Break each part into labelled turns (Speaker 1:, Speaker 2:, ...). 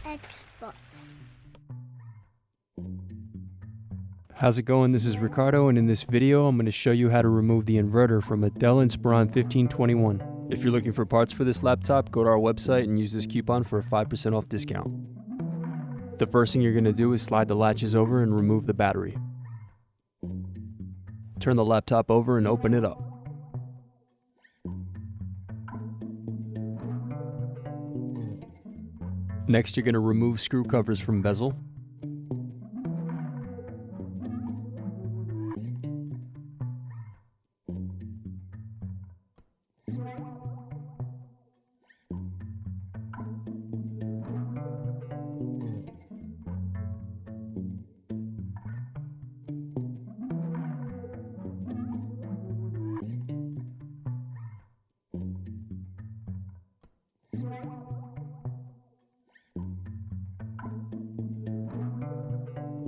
Speaker 1: Xbox.
Speaker 2: How's it going? This is Ricardo, and in this video I'm going to show you how to remove the inverter from a Dell Inspiron 1521. If you're looking for parts for this laptop, go to our website and use this coupon for a 5% off discount. The first thing you're going to do is slide the latches over and remove the battery. Turn the laptop over and open it up. Next, you're going to remove screw covers from bezel.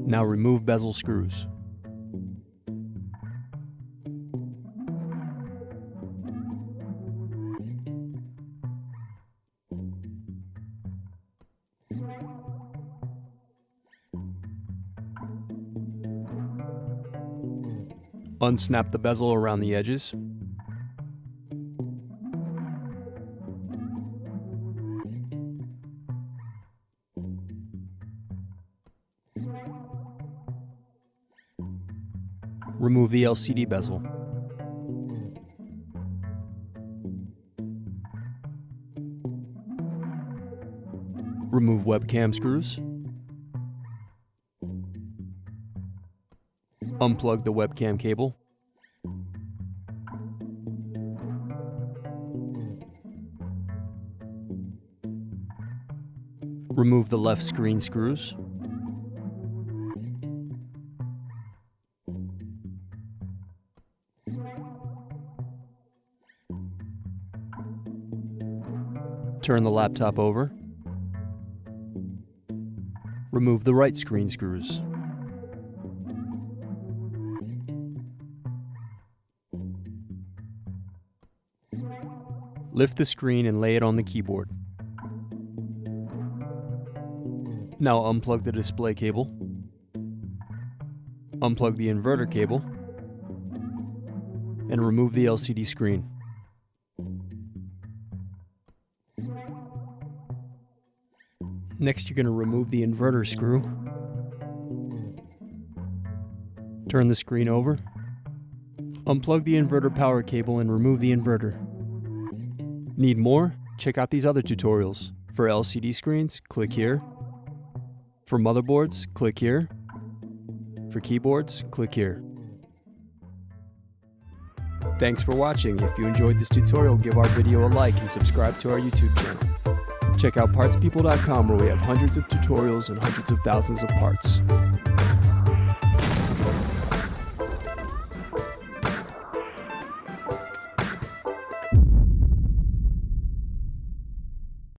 Speaker 2: Now remove bezel screws. Unsnap the bezel around the edges. Remove the LCD bezel. Remove webcam screws. Unplug the webcam cable. Remove the left screen screws. Turn the laptop over. Remove the right screen screws. Lift the screen and lay it on the keyboard. Now unplug the display cable. Unplug the inverter cable. And remove the LCD screen. Next, you're going to remove the inverter screw. Turn the screen over. Unplug the inverter power cable and remove the inverter. Need more? Check out these other tutorials. For LCD screens, click here. For motherboards, click here. For keyboards, click here. Thanks for watching. If you enjoyed this tutorial, give our video a like and subscribe to our YouTube channel. Check out partspeople.com, where we have hundreds of tutorials and hundreds of thousands of parts.